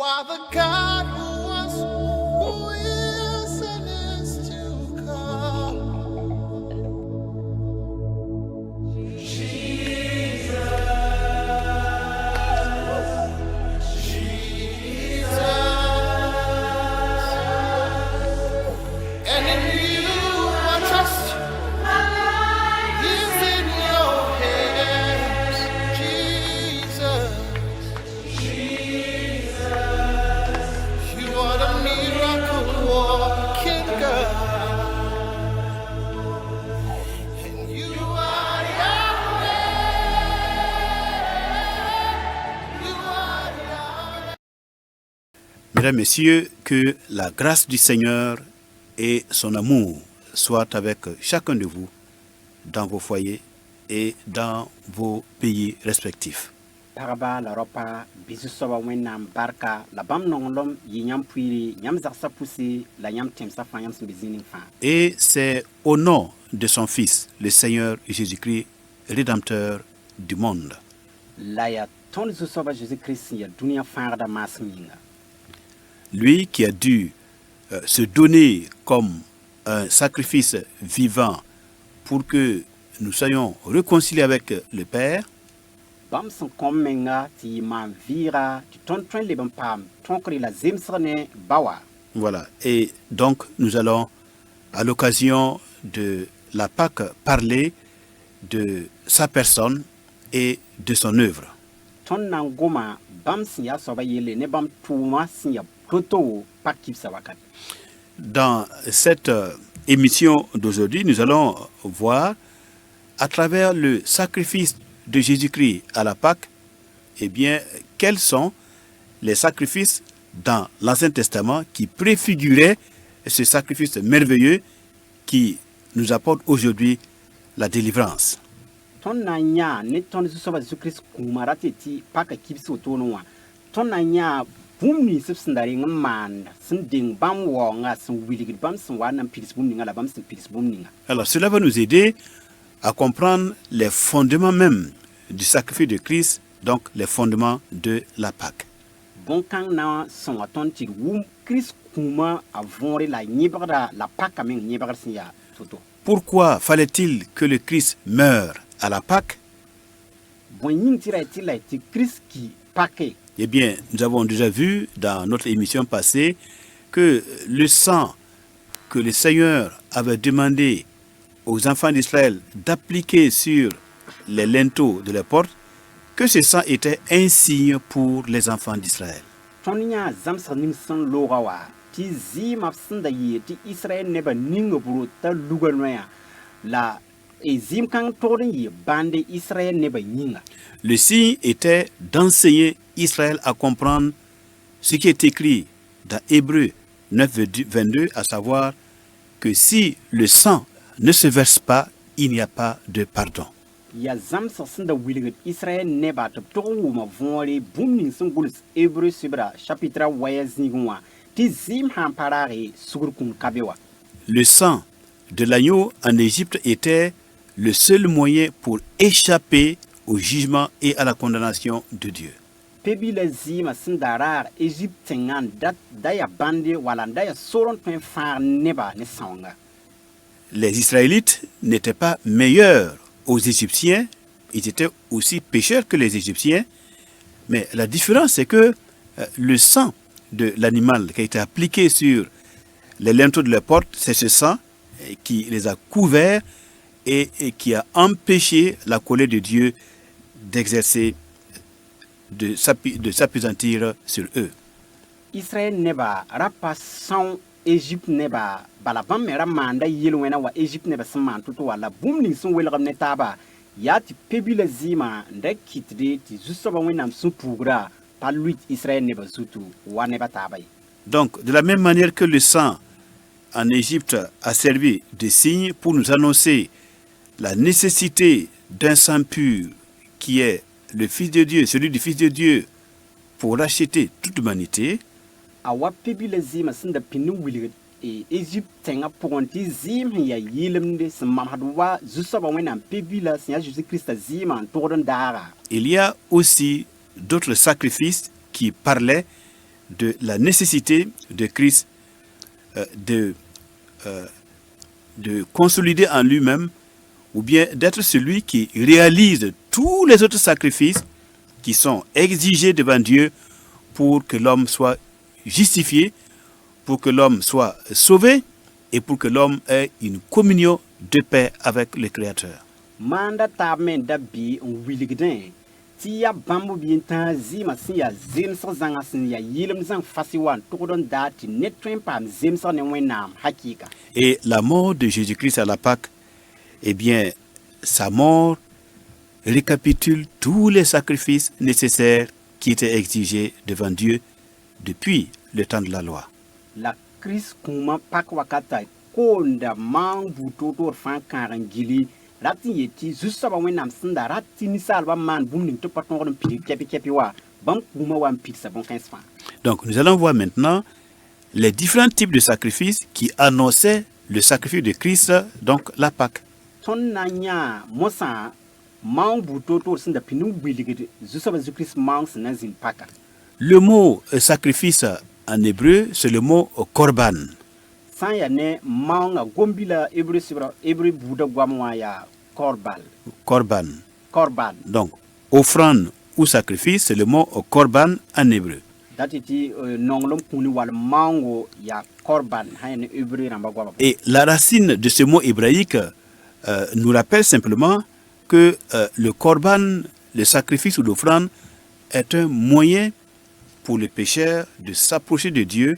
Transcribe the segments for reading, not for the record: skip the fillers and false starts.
are the God who was, who is, and is to come. And in you I trust. My life is in your hands, Jesus. You are the miracle working God. And you are Yahweh. You are Yahweh. Mesdames, Messieurs, que la grâce du Seigneur et son amour soient avec chacun de vous dans vos foyers et dans vos pays respectifs. Paraba la ropa bisu soba wennam barka la bam nonglom yi nyam puiri nyam zaksa poussi la nyam temsa fa nyam smbizinin fa. Et c'est au nom de son Fils, le Seigneur Jésus-Christ, Rédempteur du monde, La ya ton zu soba Jésus Christ ya dunia farda masminga. lui qui a dû se donner comme un sacrifice vivant pour que nous soyons réconciliés avec le Père. Bam son kommenga ti man vira ti ton tren le bam pam ton kri la zemsrene bawa. Voilà. Et donc, nous allons, à l'occasion de la Pâque, parler de sa personne et de son œuvre. Ton nangoma bam siya soba yele ne bam tuma siya toto pakip sawakat. Dans cette émission d'aujourd'hui, nous allons voir, à travers le sacrifice de Jésus-Christ à la Pâque, eh bien, quels sont les sacrifices dans l'Ancien Testament qui préfiguraient ce sacrifice merveilleux qui nous apporte aujourd'hui la délivrance. Ton nanya ne ton zu soba Jésus Christ kumarate ti paka kipsi otonoa. Ton nanya bumni sipsindari ngman sinding bam wonga sin wiligid bam sin wana piris bumninga la bam sin piris bumninga. Alors, cela va nous aider à comprendre les fondements même du sacrifice de Christ, donc les fondements de la Pâque. Bon kang na son aton ti wum Christ kuma avonre la nyebara la paka men nyebara siya toto. Pourquoi fallait-il que le Christ meure à la Pâque? Bon yin tira ti la ti Christ qui pake. Eh bien, nous avons déjà vu dans notre émission passée que le sang que le Seigneur avait demandé aux enfants d'Israël d'appliquer sur les linteaux de la porte, que ce sang était un signe pour les enfants d'Israël. Ton nya zamsa ning san logawa ti zim absinda yi ti Israël neba ninga buru ta lugalnoya la ezim kang torin yi bande Israël neba nyinga. Le signe était d'enseigner Israël à comprendre ce qui est écrit dans Hébreux 9, 22, à savoir que si le sang ne se verse pas, il n'y a pas de pardon. Ya zamsa sinda wilgit Israël neba ta toru ma vonre bumning sun guls Hébreux subra chapitre waya zingwa ti zim han parare sugur kun kabewa. Le sang de l'agneau en Égypte était le seul moyen pour échapper au jugement et à la condamnation de Dieu. Pebi la zima sindarar Égyptengan dat daya bande wala daya soron pen far neba ne sanga. Les Israélites n'étaient pas meilleurs aux Égyptiens, ils étaient aussi pécheurs que les Égyptiens, mais la différence c'est que le sang de l'animal qui a été appliqué sur les linteaux de la porte, c'est ce sang qui les a couverts et qui a empêché la colère de Dieu d'exercer, de s'appesantir sur eux. Israël neba rapa son Égypte neba balabam mera manda yelwena wa Égypte neba saman tutu wala bumning sun welgam netaba yati pebi la zima nda kitde ti zusoba wenam sun pugra par lui Israël neba zutu wa neba tabay. Donc, de la même manière que le sang en Égypte a servi de signe pour nous annoncer la nécessité d'un sang pur qui est le Fils de Dieu, celui du Fils de Dieu, pour racheter toute l'humanité, Awa pebi la zima sinda pinu wilgit Égypte tenga ponti zim ya yilemde samam hadwa zusoba wenam pebi la Seigneur Jésus-Christ zima toron dara. il y a aussi d'autres sacrifices qui parlaient de la nécessité de Christ de consolider en lui-même, ou bien d'être celui qui réalise tous les autres sacrifices qui sont exigés devant Dieu pour que l'homme soit justifié, pour que l'homme soit sauvé et pour que l'homme ait une communion de paix avec le Créateur. Manda tamen da bi on wiligden. Ti ya bambu bi tan zima sin ya zem so zanga sin ya yilm zang fasiwan tokdon dati netwen pam zem so ne wenam hakika. Et la mort de Jésus-Christ à la Pâque, eh bien, sa mort récapitule tous les sacrifices nécessaires qui étaient exigés devant Dieu depuis le temps de la loi. La Chris kuma pak wakata konda mangu toto fan karangili rati yeti zusa ba wenam sinda rati misal ba man bumning to paton kepi wa bam kuma wan pizza bon 15 francs. Donc, nous allons voir maintenant les différents types de sacrifices qui annonçaient le sacrifice de Christ, donc la Pâque. Ton nanya mosa mangu toto sinda pinu wiligede zusa ba Christ mangs na zin paka. Le mot sacrifice en hébreu, c'est le mot korban. Sans y ne manga gombila hébreu bouda guamwa ya korbal. Korban. Korban. Donc, offrande ou sacrifice, c'est le mot korban en hébreu. Datiti nonglom kuni wal mango ya korban hayne hébreu ramba guama. Et la racine de ce mot hébraïque nous rappelle simplement que le korban, le sacrifice ou l'offrande, est un moyen pour le pécheur de s'approcher de Dieu,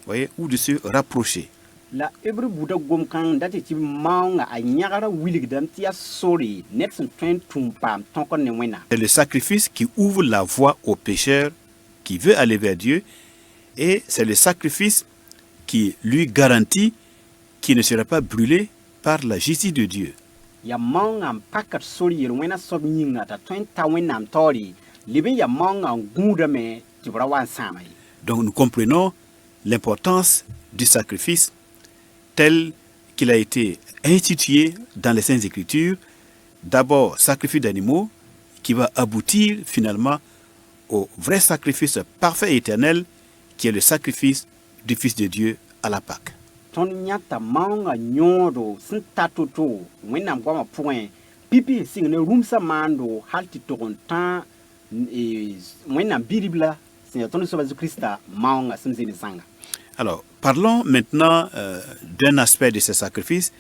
voyez, ou de se rapprocher. La hébreu bouda gom kan datiti manga a nyagara wiligdam tia sori net sen twen tumpam tonkon ne wena. C'est le sacrifice qui ouvre la voie au pécheur qui veut aller vers Dieu, et c'est le sacrifice qui lui garantit qu'il ne sera pas brûlé par la justice de Dieu. Ya manga pakat sori yel wena sob nyinga ta twen ta wenam tori libe ya manga nguda me tibra wan samay. Donc nous comprenons l'importance du sacrifice tel qu'il a été institué dans les Saintes Écritures. D'abord, sacrifice d'animaux qui va aboutir finalement au vrai sacrifice parfait et éternel qui est le sacrifice du Fils de Dieu à la Pâque. Ton nyata manga nyodo sin tatoto wenam guama point pipi sing ne rumsa mando halti togon tan wenam biribla sin ton so Christa manga sin zeni sanga. Alors, parlons maintenant d'un aspect de ce sacrifice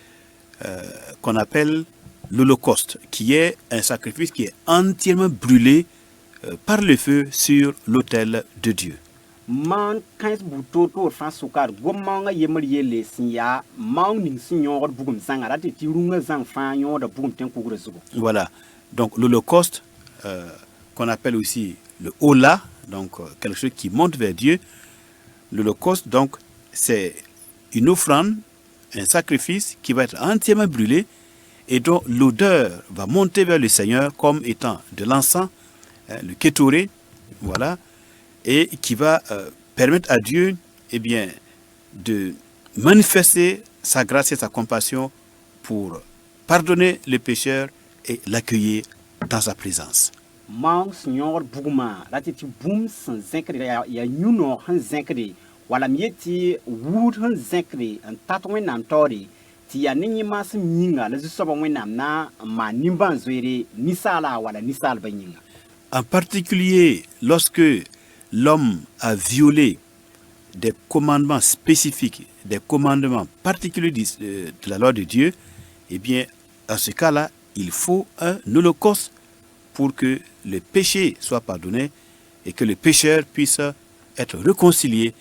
qu'on appelle l'Holocauste, qui est un sacrifice qui est entièrement brûlé par le feu sur l'autel de Dieu. Man kans butoto fan sukar gomanga yemriele sinya mang ning sinyor bugum sanga rati tirunga zang fan yon da bugum ten kugure zugo. Voilà. Donc l'Holocauste, qu'on appelle aussi le Hola, donc quelque chose qui monte vers Dieu. L'Holocauste, donc, c'est une offrande, un sacrifice qui va être entièrement brûlé et dont l'odeur va monter vers le Seigneur comme étant de l'encens, le kétoré, voilà, et qui va permettre à Dieu, eh bien, de manifester sa grâce et sa compassion pour pardonner le pécheur et l'accueillir dans sa présence. Mang sinyor buguma rati ti bum san zenkri ya nyuno han zenkri wala mieti wood han zenkri an tatwen nam tori ti ya ninyi mas nyinga la zusoba wenam na ma nimban zoere nisala wala nisal banyinga. En particulier lorsque l'homme a violé des commandements spécifiques, des commandements particuliers de la loi de Dieu, eh bien, à ce cas-là, il faut un holocauste pour que le péché soit pardonné et que le pécheur puisse être réconcilié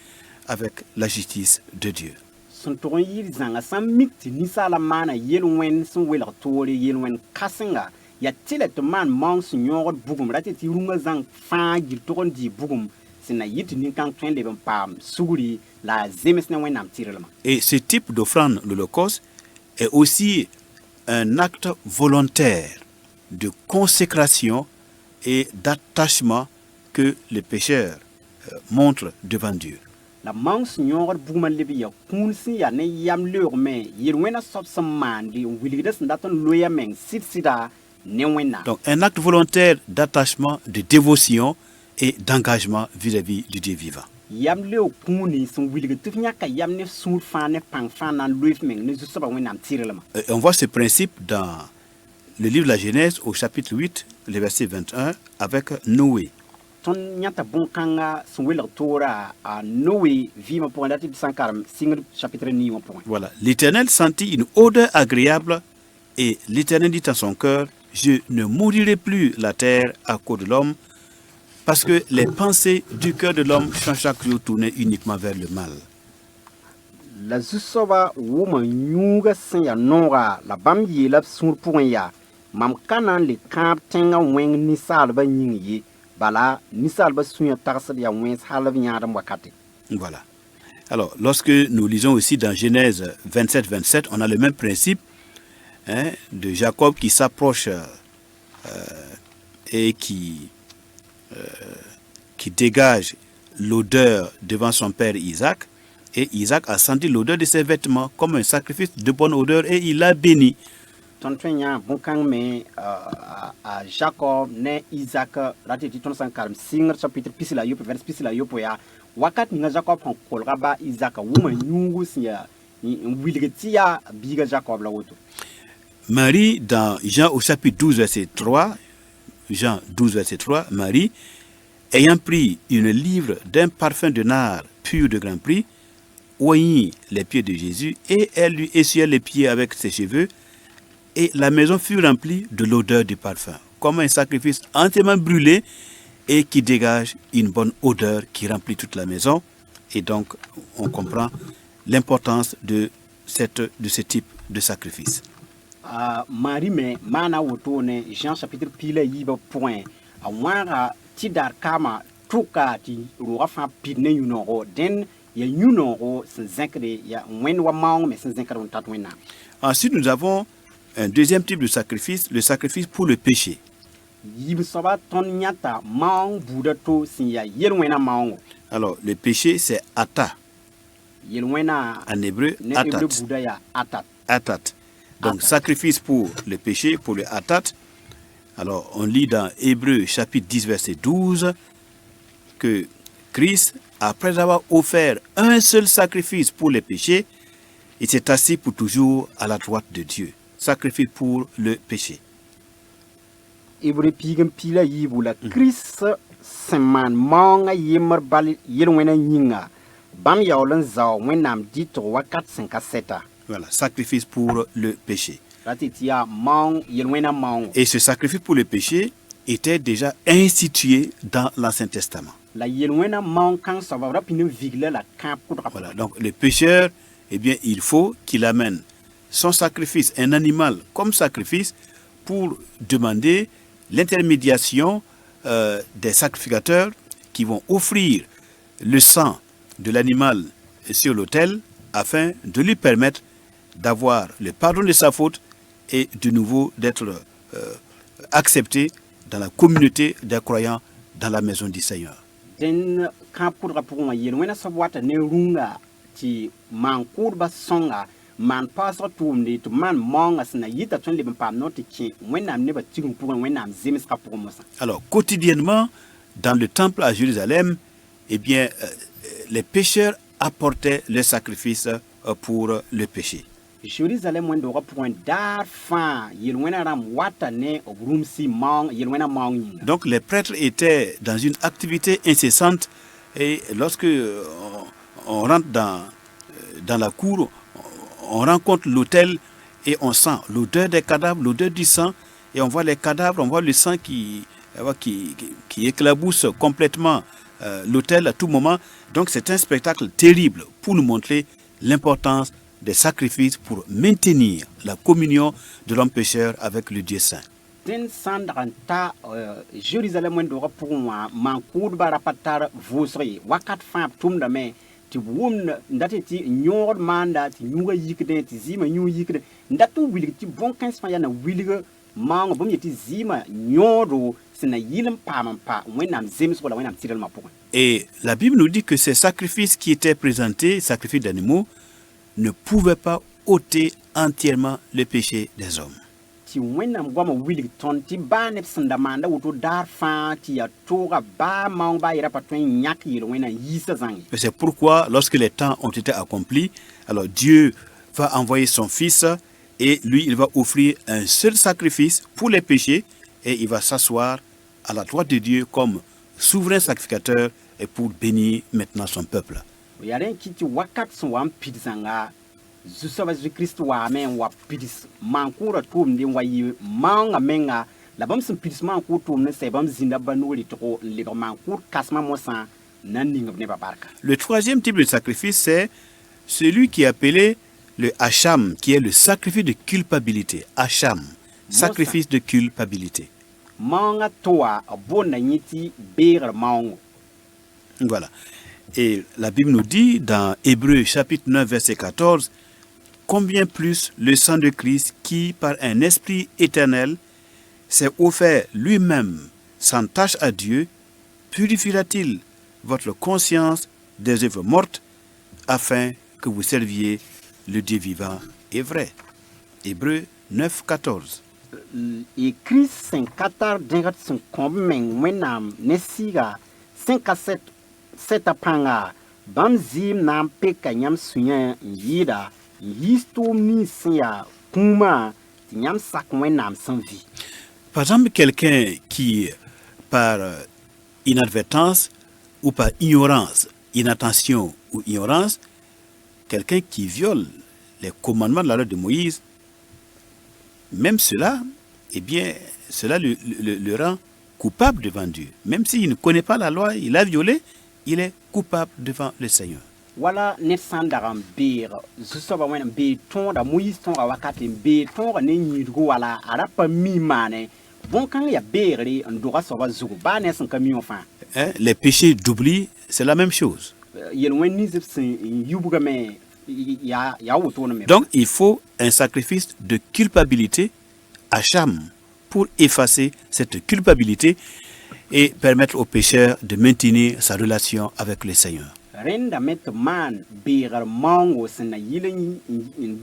avec la justice de Dieu. Son toron yir zanga san mikti nisala mana yelwen son welar tori yelwen kasenga ya tilet man mang sinyor bugum rati ti runga zang fa gil toron di bugum sina yit nin kan twen leben pam suguri la zemes na wenam tirelma. Et ce type d'offrande, l'Holocauste, est aussi un acte volontaire de consécration et d'attachement que le pécheur montre devant Dieu. La mang sinyor bugum lebi ya kun si ya ne yam leur me yelwena sop samandi wilidas ndaton loya meng sitsida ne wena. Donc un acte volontaire d'attachement, de dévotion et d'engagement vis-à-vis du Dieu vivant. yam leo kuni son wilge tuf nyaka yam ne sour fan ne pang fan nan luif meng ne juste ba wenam tirelama. On voit ce principe dans le livre de la Genèse au chapitre 8, le verset 21, avec Noé. Ton nyata bon kanga son wilge tora a Noé vima pour date 140 signe chapitre 9 point. Voilà, l'Éternel sentit une odeur agréable et l'Éternel dit à son cœur, je ne maudirai plus la terre à cause de l'homme, parce que les pensées du cœur de l'homme sont chaque jour tournées uniquement vers le mal. La zusoba woma nyuga sen ya nora la bam yela sur pour ya mam kanan le kamp tenga weng ni salba nyingi bala ni salba sunya tarsa ya wens halab nyaadam wakati. Voilà. Alors, lorsque nous lisons aussi dans Genèse 27, on a le même principe, hein, de Jacob qui s'approche et qui dégage l'odeur devant son père Isaac. Et Isaac a senti l'odeur de ses vêtements comme un sacrifice de bonne odeur et il l'a béni. Tontrenya bonkang me a Jacob ne Isaac ratiti ton 140 singer chapitre pisila yo vers pisila yo poya wakat nga Jacob on kolraba Isaac wuma nyungu sia wilgetia biga Jacob la woto. Marie, dans Jean au chapitre 12, verset 3, Jean 12, verset 3, Marie, ayant pris une livre d'un parfum de nard pur de grand prix, oignit les pieds de Jésus et elle lui essuya les pieds avec ses cheveux et la maison fut remplie de l'odeur du parfum, comme un sacrifice entièrement brûlé et qui dégage une bonne odeur qui remplit toute la maison. Et donc, on comprend l'importance de ce type de sacrifice. Marie me mana wotone Jean chapitre pile yiba point a wara tidar kama tuka ti roa fa pidne yunoro den ya yunoro sen zenkre ya wen wa maung mais sen zenkre on tatwena. Ensuite, nous avons un deuxième type de sacrifice, le sacrifice pour le péché. Yib soba ton nyata maung buda to sin ya yelwena maung. Alors, le péché, c'est ata. Yelwena En hébreu, ne atat. hébreu buda ya atat. Atat. Donc, Atat. sacrifice pour le péché, pour le atat. Alors, on lit dans Hébreu chapitre 10, verset 12, que Christ, après avoir offert un seul sacrifice pour les péchés, il s'est assis pour toujours à la droite de Dieu. Sacrifice pour le péché. Hébreu pigam pila yibula Chris seman maunga yemer bali yelwena nyinga bam yawlan zaw wenam dit wakat 57. Voilà, sacrifice pour le péché. Ratitia maung yelwena maung. Et ce sacrifice pour le péché était déjà institué dans l'Ancien Testament. La yelwena maung kan sababra pinu vigle la camp kudra. Voilà, donc le pécheur, eh bien, il faut qu'il amène son sacrifice, un animal comme sacrifice, pour demander l'intermédiation des sacrificateurs qui vont offrir le sang de l'animal sur l'autel afin de lui permettre d'avoir le pardon de sa faute et de nouveau d'être accepté dans la communauté des croyants dans la maison du Seigneur. Den camp kudra pour yelwena sabwata ne runga ti man kurba songa man pasra tumde to man monga sna yita ton liban pam not ki wenam ne ba tigum pour wenam zemis ka pour mosa. Alors, quotidiennement, dans le temple à Jérusalem, eh bien, les pécheurs apportaient le sacrifice pour le péché. Jérusalem wendo ra pour dar fa yelwena ram wata ne obrum si mong yelwena mong. Donc, les prêtres étaient dans une activité incessante et lorsque on rentre dans la cour, on rencontre l'autel et on sent l'odeur des cadavres, l'odeur du sang, et on voit les cadavres, on voit le sang qui éclabousse complètement l'autel à tout moment. Donc c'est un spectacle terrible pour nous montrer l'importance des sacrifices pour maintenir la communion de l'homme pécheur avec le Dieu saint. Den sandrantà Jérusalem wendo ra pour man kurba rapatar vosri wakat fa tumda me ti wum ndati ti nyor manda ti nyuga yikde ti zima nyu yikde ndatu wili ti bon kan fa yana wiliga mango bum ti zima nyoro sina yilim pam pa wenam zemis wala wenam tiral ma pour. Et la Bible nous dit que ces sacrifices qui étaient présentés, sacrifices d'animaux, ne pouvaient pas ôter entièrement le péché des hommes. ti wẽnnaam goama wilg tõnd tɩ baa neb sẽn da maanda woto daar fãa tɩ yaa tooga baa maong baa yɛra pa tõe n yãk yel wẽnnaam yiisã zãng ye. Et c'est pourquoi, lorsque les temps ont été accomplis, alors Dieu va envoyer son Fils et lui, il va offrir un seul sacrifice pour les péchés et il va s'asseoir à la droite de Dieu comme souverain sacrificateur et pour bénir maintenant son peuple. yaa rẽ n kɩ tɩ wakat sẽn wa n pid zãnga zu-soaba Zu-Kirist waame n wa pids maan-kʋʋrã tʋʋmde n wa yɩ maoongã menga la bãmb sẽn pids maan-kʋʋr tʋʋmd sɛ bãmb zĩnda ba noog rɩtgo n lebg maan-kʋʋr kãsmã mosã na n ning b nebã barka. Le troisième type de sacrifice, c'est celui qui est appelé le Hacham, qui est le sacrifice de culpabilité. Hacham, sacrifice de culpabilité. Maoongã toa b boonda yẽ tɩ beegr maoongo. Voilà. Et la Bible nous dit dans Hébreux chapitre 9 verset 14, combien plus le sang de Christ qui, par un esprit éternel, s'est offert lui-même sans tache à Dieu, purifiera-t-il votre conscience des œuvres mortes afin que vous serviez le Dieu vivant et vrai. Hébreux 9, 14. Y Christ sẽn ka tar dẽgd sẽn kõb meng wẽnnaam ne sɩɩga sẽn ka sɛta pãnga bãmb zɩɩm na n peka yãmb sũ-yã n yɩɩda n yiis tʋʋm nins sẽn yaa kũumã tɩ yãmb sak wẽnnaam sẽn vɩ. Par exemple, quelqu'un qui, par inadvertance ou par ignorance, inattention ou ignorance, quelqu'un qui viole les commandements de la loi de Moïse, même cela, eh bien, cela le rend coupable devant Dieu. Même s'il ne connaît pas la loi, il a violé, il est coupable devant le Seigneur. Wala ned sã n dag n beeg zu-soaba wẽnnaam beeg tõoda Moïse tõoga wakat n beeg tõoga ne yĩidgo wala a ra pa mi maane bõn-kãng yaa beegre n doga soaba zugu baa ne sẽn ka mi wã fãa. Les péchés d'oubli, c'est la même chose. Yel-wẽn nins b sẽn yubgame yaa wotone me. Donc, il faut un sacrifice de culpabilité, Hacham, pour effacer cette culpabilité et permettre au pécheur de maintenir sa relation avec le Seigneur. Rẽndame tɩ maan beegr maoongo sẽn na yɩl n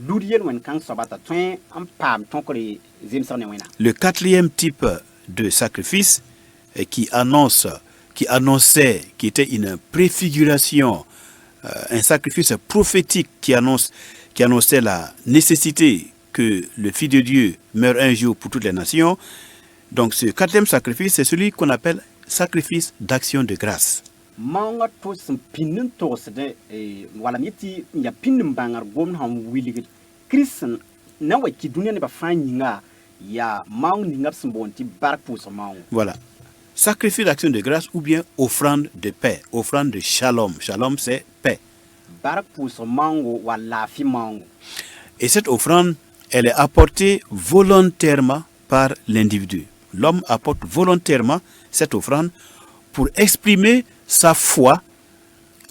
lud yel-wẽn-kãng soaba t'a tõe n paam tõkre zemsg ne wẽna. Le quatrième type de sacrifice qui annonçait, qui était une préfiguration, un sacrifice prophétique qui annonçait la nécessité que le Fils de Dieu meure un jour pour toutes les nations. Donc ce quatrième sacrifice, c'est celui qu'on appelle sacrifice d'action de grâce. Maoongã to sẽn pĩnd n togsd wala m yetɩ n yaa pĩnd n bãngr gomd sãn wilgd Kirist na n wa kɩ dũniyã nebã fãa yĩnga yaa maoong ninga b sẽn boond tɩ bark pʋʋsg maoongo. Voilà. Sacrifice d'action de grâce ou bien offrande de paix, offrande de shalom. Shalom, c'est paix. Bark pʋʋsg maoongo wa laafɩ maoongo. Et cette offrande, elle est apportée volontairement par l'individu. L'homme apporte volontairement cette offrande pour exprimer sa foi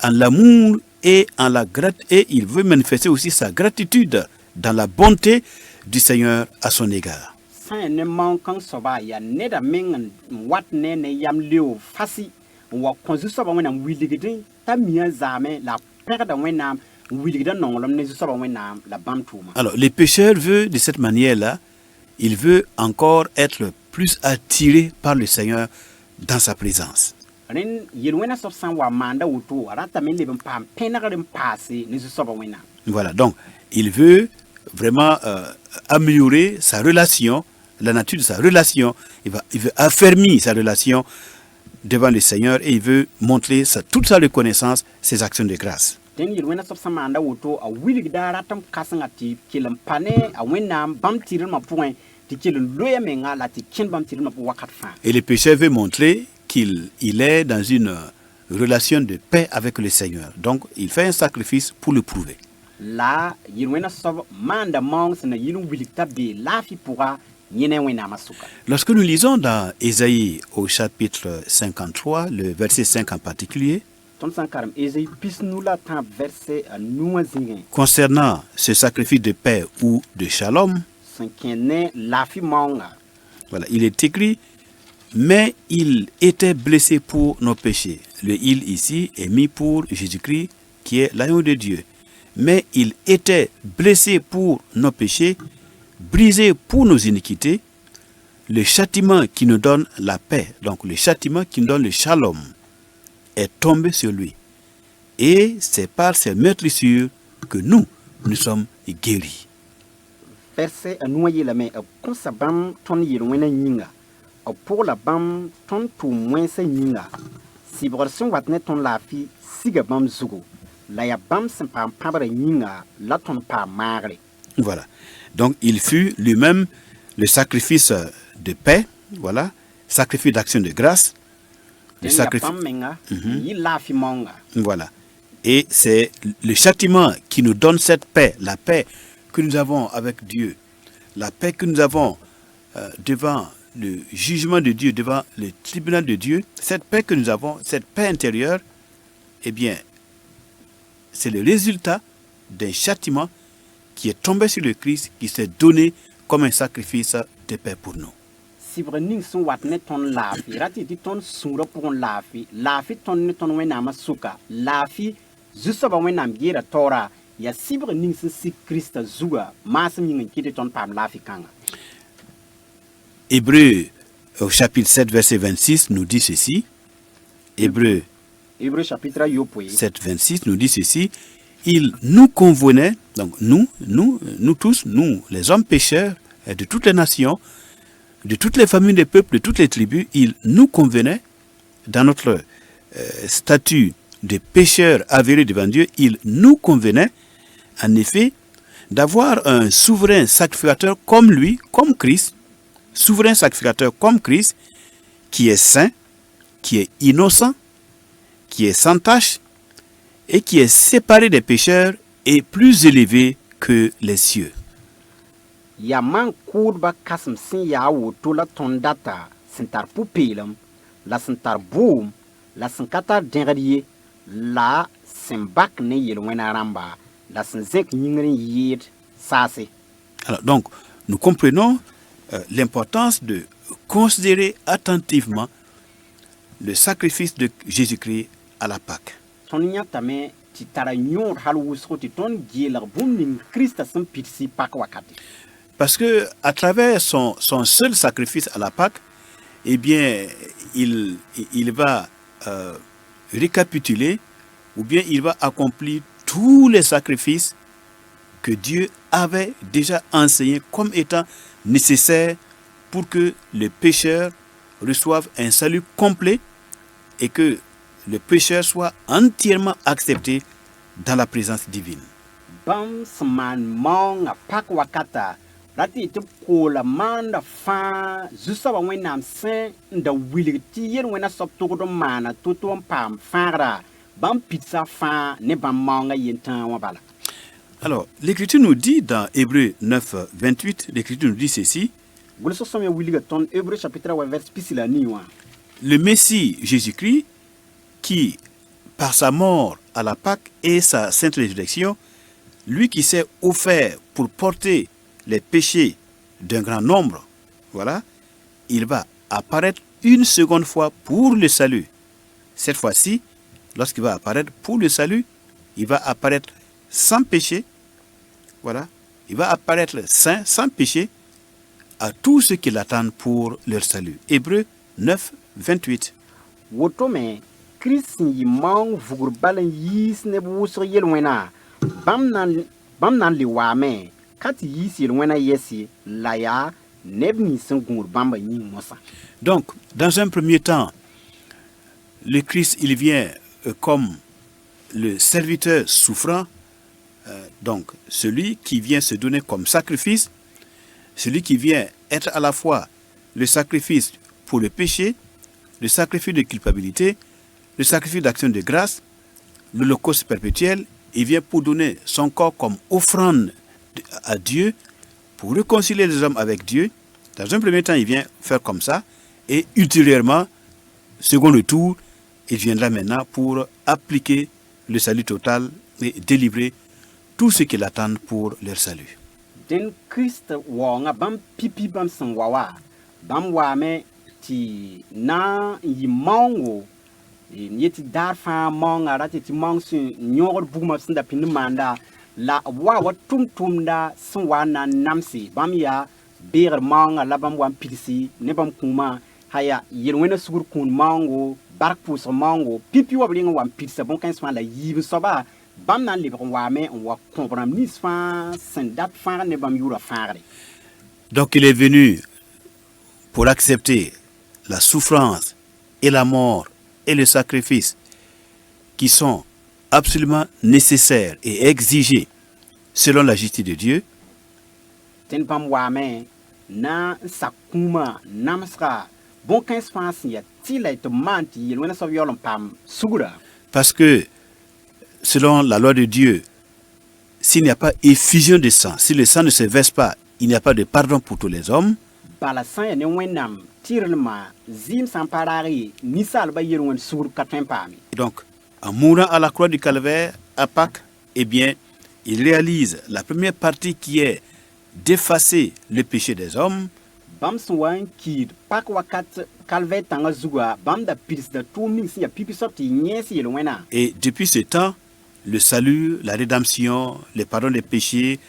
en l'amour et en la gratitude, et il veut manifester aussi sa gratitude dans la bonté du Seigneur à son égard. Sã ne maoong-kãng soaba yaa neda meng n wat ne yam leo fasi n wa kõ zu-soaba wẽnnaam wilgdẽ t'a mia zaame la pẽgda wẽnnaam n wilgda nonglem ne zu-soaba wẽnnaam la bãmb tʋʋma. Alors, le pécheur veut, de cette manière-là, il veut encore être plus attiré par le Seigneur dans sa présence. Rẽnd yel-wẽna soab sã n wa maanda woto a ratame n leb n paam pẽnegr n paase ne zu-soaba wẽnnaam. Voilà, donc, il veut vraiment améliorer sa relation, la nature de sa relation. Il veut affermir sa relation devant le Seigneur et il veut montrer toute sa reconnaissance, ses actions de grâce. Dẽn yel-wẽna soab sã n maanda woto a wilgda a rat n kãsengã tɩ kell n pa ne a wẽnnaam bãmb tɩrlmã pʋgẽ tɩ kell n loya menga la tɩ kẽnd bãmb tɩrlmã pʋgẽ wakat fãa. Et le pécheur veut montrer qu'il est dans une relation de paix avec le Seigneur. Donc, il fait un sacrifice pour le prouver. La yel-wẽna soab maanda maoong sẽn na yɩl n wilg t'a bee laafɩ pʋga yẽ ne wẽnnaamã sʋka. Lorsque nous lisons dans Ésaïe au chapitre 53, le verset 5 en particulier, tõnd sã n karem Ésaïe pisnu la tãab verset a nuwã zĩgẽ concernant ce sacrifice de paix ou de shalom, sẽn kẽ ne laafɩ maoonga. voilà, il est écrit, mais il était blessé pour nos péchés. Le il ici est mis pour Jésus-Christ qui est l'agneau de Dieu. Mais il était blessé pour nos péchés, brisé pour nos iniquités, le châtiment qui nous donne la paix, donc le châtiment qui nous donne le shalom, est tombé sur lui. Et c'est par ces meurtrissures que nous sommes guéris. Verset a noyé la main a consabam ton yirwena nyinga. A pour la bam ton tout moins se nyinga. Si borson watne ton lafi siga bam zugo. La ya bam sen pam pabra nyinga la ton pa magre. Voilà. Donc il fut lui-même le sacrifice de paix, voilà, sacrifice d'action de grâce, le sacrifice. Voilà. Et c'est le châtiment qui nous donne cette paix, la paix que nous avons avec Dieu, la paix que nous avons devant le jugement de Dieu, devant le tribunal de Dieu, cette paix que nous avons, cette paix intérieure, eh bien, c'est le résultat d'un châtiment qui est tombé sur le Christ, qui s'est donné comme un sacrifice de paix pour nous. Si vous n'avez pas de ton lafi, ratiti ton soura pour lafi, lafi ton wenama suka, lafi, juste avant wenam gira tora, ya si vous n'avez si Christ zuga, massam yin qui ton pam lafi kanga. Hébreu au chapitre 7, verset 26 nous dit ceci. Hébreu chapitre 7, 26 nous dit ceci. Il nous convenait, donc nous tous, nous, les hommes pécheurs de toutes les nations, de toutes les familles des peuples, de toutes les tribus, il nous convenait, dans notre statut de pécheurs avérés devant Dieu, il nous convenait, en effet, d'avoir un souverain sacrificateur comme lui, comme Christ, souverain sacrificateur comme Christ, qui est saint, qui est innocent, qui est sans tache, et qui est séparé des pécheurs et plus élevé que les cieux. Yaman kurba kasm sin ya woto la tondata sentar pupelam la sentar boom la senkata dengadie la sembak ne yelwena ramba la senzek nyingren yid sase. Alors donc nous comprenons l'importance de considérer attentivement le sacrifice de Jésus-Christ à la Pâque. Tonya tame ti tara nyor hal wusro ti ton gelar bum ning Christ sem pitsi Pâque wakati. Parce que à travers son seul sacrifice à la Pâque, eh bien, il va récapituler ou bien il va accomplir tous les sacrifices que Dieu avait déjà enseignés comme étant nécessaires pour que le pécheur reçoive un salut complet et que le pécheur soit entièrement accepté dans la présence divine. Bam sman mong a Pâque wakata. Rati te kola manda fa zusa wa wenam sen nda wili ti yen wena sop to mana to pam fara bam pizza fa ne bam manga yentan wa bala. Alors, l'Écriture nous dit dans Hébreu 9, 28, l'Écriture nous dit ceci. Hébreu chapitre verset pisila ni wa. Le Messie Jésus-Christ, qui par sa mort à la Pâque et sa sainte résurrection, lui qui s'est offert pour porter les péchés d'un grand nombre, voilà, il va apparaître une seconde fois pour le salut. Cette fois-ci, lorsqu'il va apparaître pour le salut, il va apparaître sans péché, voilà, il va apparaître saint, sans péché, à tous ceux qui l'attendent pour leur salut. Hébreu 9, 28. Wotome, Christ yi mang vugur balen yis ne busur yelwena, bam nan liwame, kati yis yelwena yesi, laya, nebni sengur bamba ying mosa. Donc, dans un premier temps, le Christ, il vient comme le serviteur souffrant, donc celui qui vient se donner comme sacrifice, celui qui vient être à la fois le sacrifice pour le péché, le sacrifice de culpabilité, le sacrifice d'action de grâce, l'holocauste perpétuel. Il vient pour donner son corps comme offrande à Dieu, pour réconcilier les hommes avec Dieu. Dans un premier temps, il vient faire comme ça, et ultérieurement, second le tour, il viendra maintenant pour appliquer le salut total et délivrer tous ceux qui l'attendent pour leur salut. Den Christ wonga bam pipi bam san wawa bam wame ti na yi mango yeti dar fa manga rati ti mangsu nyor buma sinda pin manda la wa wa tumda sun wa na namsi bam ya beer manga la bam wan pilisi ne bam kuma haya yelwena sugur kun mango bark pus mango pipi wa blinga wan pilisa bon kan la yib soba bam nan libre wa me on wa comprendre nis fa sen dat fa ne bam yura faare. Donc il est venu pour accepter la souffrance et la mort et le sacrifice qui sont absolument nécessaires et exigés selon la justice de Dieu. Ten pam wa me na sakuma namsra bon kan ya tila to manti yelwena so yolom pam sugura. Parce que selon la loi de Dieu, s'il n'y a pas effusion de sang, si le sang ne se verse pas, il n'y a pas de pardon pour tous les hommes. Bala san ya ne wenam tirlma zim samparari misal ba yelwen sugur katwen pami. Donc, en mourant à la croix du Calvaire, à Pâques, eh bien, il réalise la première partie qui est d'effacer le péché des hommes. Bam swan kid pak wakat kalvet tanga zuga bam da pils da tuming si ya pipi sorti nyesi yelwena. Et depuis ce temps, le salut, la rédemption, le pardon des péchés,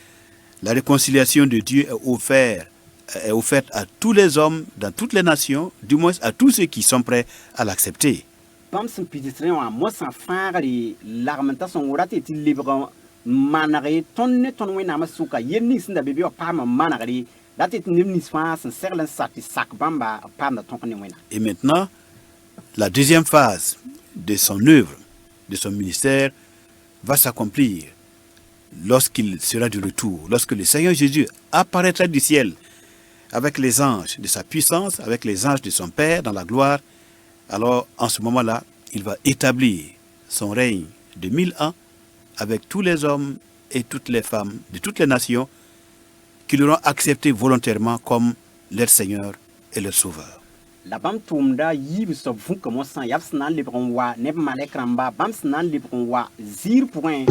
la réconciliation de Dieu est offerte à tous les hommes, dans toutes les nations, du moins à tous ceux qui sont prêts à l'accepter. Bam sun pitisre wa mo san fangari l'argumentation orate ti libre manare tonne ton wena masuka yenni sinda bebe wa pam manare datet nimnis fa san serlen sati sak bamba pam da ton wena. Et maintenant, la deuxième phase de son œuvre, de son ministère, va s'accomplir lorsqu'il sera de retour, lorsque le Seigneur Jésus apparaîtra du ciel avec les anges de sa puissance, avec les anges de son Père dans la gloire. Alors, en ce moment-là, il va établir son règne de 1000 ans avec tous les hommes et toutes les femmes de toutes les nations qui l'auront accepté volontairement comme leur Seigneur et leur Sauveur. La bam tumda yib so vun comme san yap snan libron wa ne malekramba bam snan libron wa zir point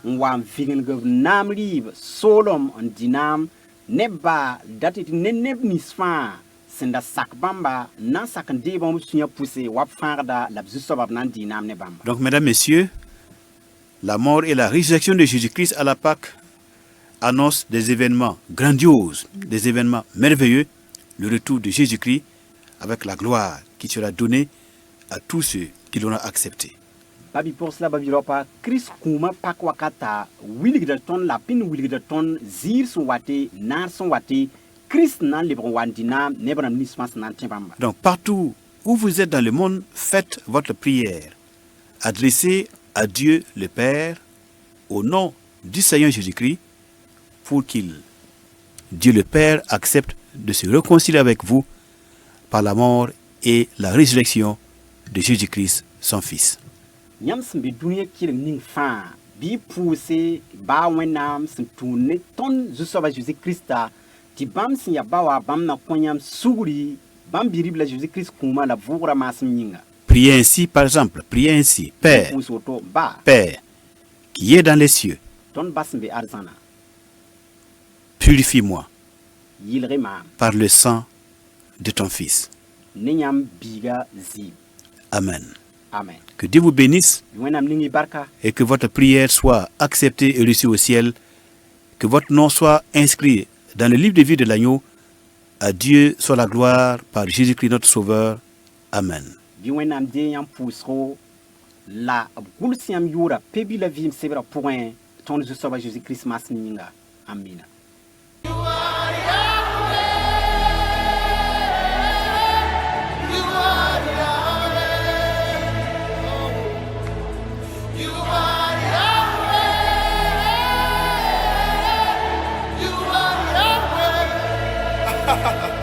wa vigel gov nam lib solom on dinam neba datit ne nisfa senda sak bamba nan sak de bam sunya poussé wap farda la bzusobab nan dinam ne bamba. Donc mesdames, messieurs, la mort et la résurrection de Jésus-Christ à la Pâque annoncent des événements grandioses, des événements merveilleux, le retour de Jésus-Christ avec la gloire qui sera donnée à tous ceux qui l'auront accepté. Babi pour cela babi ropa Chris kuma pak wakata wilig de ton la pin wilig de ton zir son wate nar son wate Chris nan libron wandina nebram nismas nan timbamba. Donc partout où vous êtes dans le monde, faites votre prière. Adressez à Dieu le Père au nom du Seigneur Jésus-Christ pour qu'il, Dieu le Père, accepte de se réconcilier avec vous par la mort et la résurrection de Jésus-Christ, son Fils. Nyam simbe dunia kile ning fa bi pousse ba wenam sim tourner ton zusoba Jésus Christa ti bam sin ya bawa bam na konyam suguri bam biribla Jésus Christ kuma la vura masim nyinga. Priez ainsi, par exemple, priez ainsi, Père, Père, qui est dans les cieux, ton basimbe arzana purifie-moi yilrema par le sang de ton Fils. Ninyam biga zib. Amen. Amen. Que Dieu vous bénisse Wenam ningi barka. et que votre prière soit acceptée et reçue au ciel. Que votre nom soit inscrit dans le livre de vie de l'agneau. À Dieu soit la gloire par Jésus-Christ notre Sauveur. Amen. Bi wenam de yam pusro la gulsiam yura pebi la vim sebra point ton zusoba Jésus Christ mas ninga. Amina. Ha ha ha.